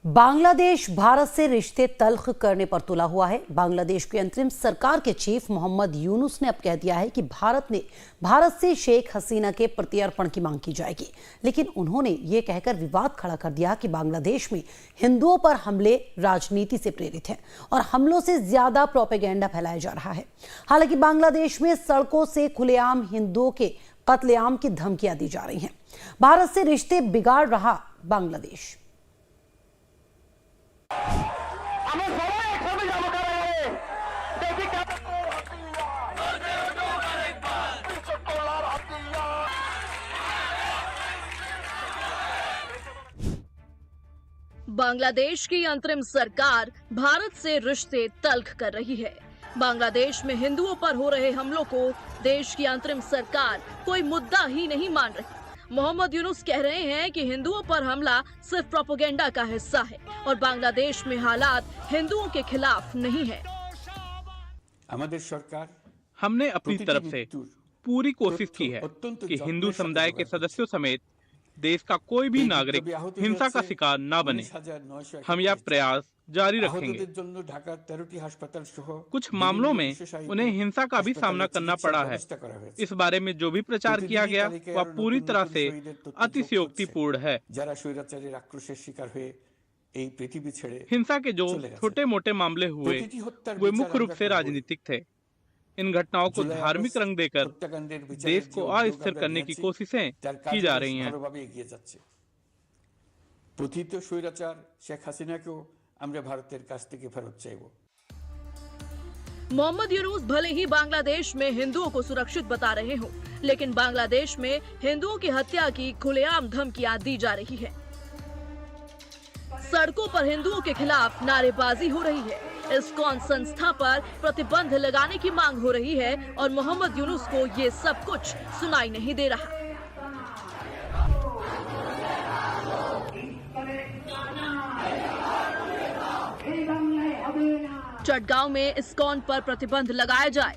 बांग्लादेश भारत से रिश्ते तल्ख करने पर तुला हुआ है। बांग्लादेश की अंतरिम सरकार के चीफ मोहम्मद यूनुस ने अब कह दिया है कि भारत से शेख हसीना के प्रत्यर्पण की मांग की जाएगी, लेकिन उन्होंने ये कहकर विवाद खड़ा कर दिया कि बांग्लादेश में हिंदुओं पर हमले राजनीति से प्रेरित हैं और हमलों से ज्यादा प्रोपेगेंडा फैलाया जा रहा है। हालांकि बांग्लादेश में सड़कों से खुलेआम हिंदुओं के कत्लेआम की धमकियां दी जा रही हैं। भारत से रिश्ते बिगाड़ रहा बांग्लादेश। बांग्लादेश की अंतरिम सरकार भारत से रिश्ते तल्ख कर रही है। बांग्लादेश में हिंदुओं पर हो रहे हमलों को देश की अंतरिम सरकार कोई मुद्दा ही नहीं मान रही। मोहम्मद यूनुस कह रहे हैं कि हिंदुओं पर हमला सिर्फ प्रोपेगेंडा का हिस्सा है और बांग्लादेश में हालात हिंदुओं के खिलाफ नहीं है। हमने अपनी तरफ से पूरी कोशिश की है कि हिंदू समुदाय के सदस्यों समेत देश का कोई भी नागरिक हिंसा का शिकार न बने। हम यह प्रयास जारी रखेंगे। कुछ मामलों में उन्हें हिंसा का भी सामना करना पड़ा है। इस बारे में जो भी प्रचार किया गया वह पूरी तरह से अतिशयोक्तिपूर्ण है। हिंसा के जो छोटे मोटे मामले हुए वे मुख्य रूप से राजनीतिक थे। इन घटनाओं को धार्मिक रंग देकर देश को अस्थिर करने की कोशिशें की जा रही हैं। मोहम्मद यूनुस भले ही बांग्लादेश में हिंदुओं को सुरक्षित बता रहे हों, लेकिन बांग्लादेश में हिंदुओं की हत्या की खुलेआम धमकियां दी जा रही है। सड़कों पर हिंदुओं के खिलाफ नारेबाजी हो रही है। इस्कॉन संस्था पर प्रतिबंध लगाने की मांग हो रही है और मोहम्मद यूनुस को ये सब कुछ सुनाई नहीं दे रहा। चटगांव में इस्कॉन पर प्रतिबंध लगाया जाए।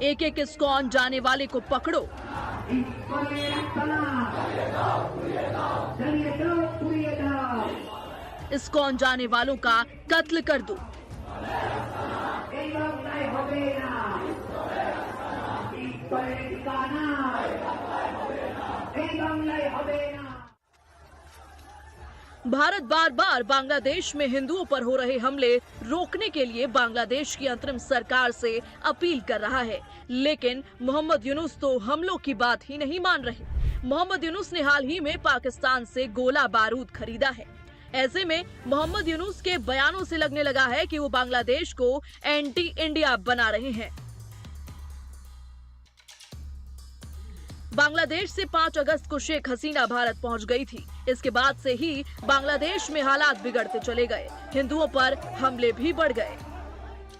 एक एक इस्कॉन जाने वाले को पकड़ो। इस्कॉन जाने वालों का कत्ल कर दो। भारत बार बार बांग्लादेश में हिंदुओं पर हो रहे हमले रोकने के लिए बांग्लादेश की अंतरिम सरकार से अपील कर रहा है, लेकिन मोहम्मद यूनुस तो हमलों की बात ही नहीं मान रहे। मोहम्मद यूनुस ने हाल ही में पाकिस्तान से गोला बारूद खरीदा है। ऐसे में मोहम्मद यूनुस के बयानों से लगने लगा है कि वो बांग्लादेश को एंटी इंडिया बना रहे हैं। बांग्लादेश से 5 अगस्त को शेख हसीना भारत पहुंच गई थी। इसके बाद से ही बांग्लादेश में हालात बिगड़ते चले गए। हिंदुओं पर हमले भी बढ़ गए।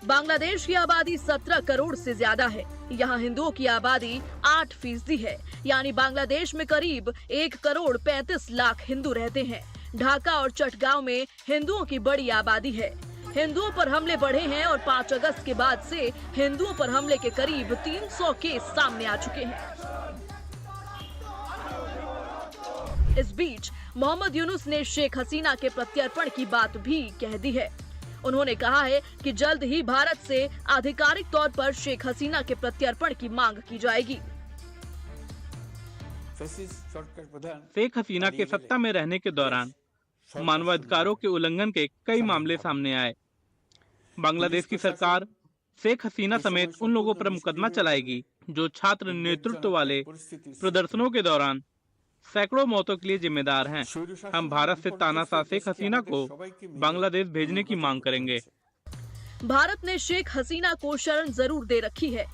बांग्लादेश की आबादी 17 करोड़ से ज्यादा है। यहाँ हिंदुओं की आबादी 8% है, यानी बांग्लादेश में करीब 1 करोड़ 35 लाख हिंदू रहते हैं। ढाका और चटगांव में हिंदुओं की बड़ी आबादी है। हिंदुओं पर हमले बढ़े हैं और 5 अगस्त के बाद से हिंदुओं पर हमले के करीब 300 केस सामने आ चुके हैं। इस बीच मोहम्मद यूनुस ने शेख हसीना के प्रत्यर्पण की बात भी कह दी है। उन्होंने कहा है कि जल्द ही भारत से आधिकारिक तौर पर शेख हसीना के प्रत्यर्पण की मांग की जाएगी। शेख हसीना के सत्ता में रहने के दौरान मानवाधिकारों के उल्लंघन के कई मामले सामने आए। बांग्लादेश की सरकार शेख हसीना समेत उन लोगों पर मुकदमा चलाएगी जो छात्र नेतृत्व वाले प्रदर्शनों के दौरान सैकड़ों मौतों के लिए जिम्मेदार हैं। हम भारत से तानाशाह शेख हसीना को बांग्लादेश भेजने की मांग करेंगे। भारत ने शेख हसीना को शरण जरूर दे रखी है,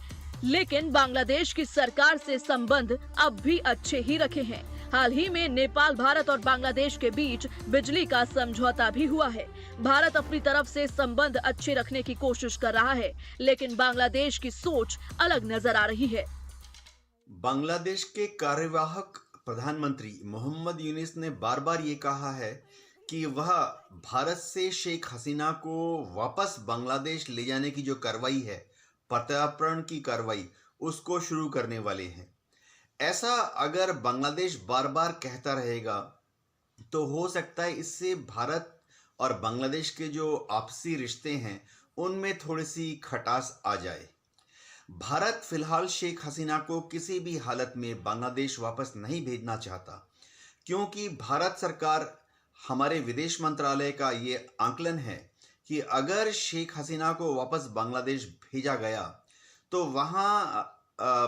लेकिन बांग्लादेश की सरकार से संबंध अब भी अच्छे ही रखे हैं। हाल ही में नेपाल, भारत और बांग्लादेश के बीच बिजली का समझौता भी हुआ है। भारत अपनी तरफ से संबंध अच्छे रखने की कोशिश कर रहा है, लेकिन बांग्लादेश की सोच अलग नजर आ रही है। बांग्लादेश के कार्यवाहक प्रधानमंत्री मोहम्मद यूनुस ने बार बार ये कहा है कि वह भारत से शेख हसीना को वापस बांग्लादेश ले जाने की जो कार्रवाई है, प्रत्यार्पण की कार्रवाई, उसको शुरू करने वाले हैं। ऐसा अगर बांग्लादेश बार बार कहता रहेगा तो हो सकता है इससे भारत और बांग्लादेश के जो आपसी रिश्ते हैं उनमें थोड़ी सी खटास आ जाए। भारत फिलहाल शेख हसीना को किसी भी हालत में बांग्लादेश वापस नहीं भेजना चाहता, क्योंकि भारत सरकार, हमारे विदेश मंत्रालय का ये आंकलन है कि अगर शेख हसीना को वापस बांग्लादेश भेजा गया तो वहाँ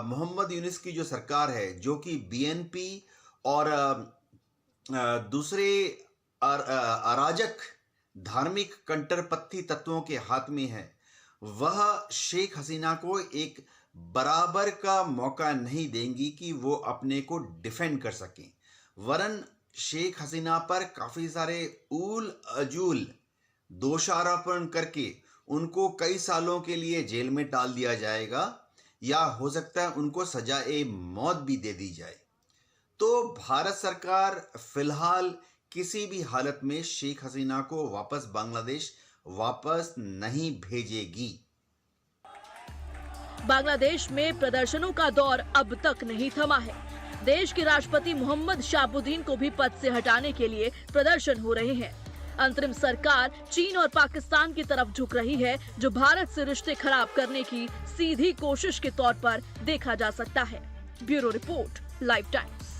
मोहम्मद यूनुस की जो सरकार है, जो कि बीएनपी और दूसरे अराजक धार्मिक कट्टरपंथी तत्वों के हाथ में है, वह शेख हसीना को एक बराबर का मौका नहीं देंगी कि वो अपने को डिफेंड कर सकें। वरन शेख हसीना पर काफ़ी सारे ऊल अजूल दोषारोपण करके उनको कई सालों के लिए जेल में डाल दिया जाएगा, या हो सकता है उनको सजाए मौत भी दे दी जाए। तो भारत सरकार फिलहाल किसी भी हालत में शेख हसीना को वापस बांग्लादेश वापस नहीं भेजेगी। बांग्लादेश में प्रदर्शनों का दौर अब तक नहीं थमा है। देश के राष्ट्रपति मोहम्मद शाहबुद्दीन को भी पद से हटाने के लिए प्रदर्शन हो रहे हैं। अंतरिम सरकार चीन और पाकिस्तान की तरफ झुक रही है, जो भारत से रिश्ते खराब करने की सीधी कोशिश के तौर पर देखा जा सकता है। Bureau report, live times.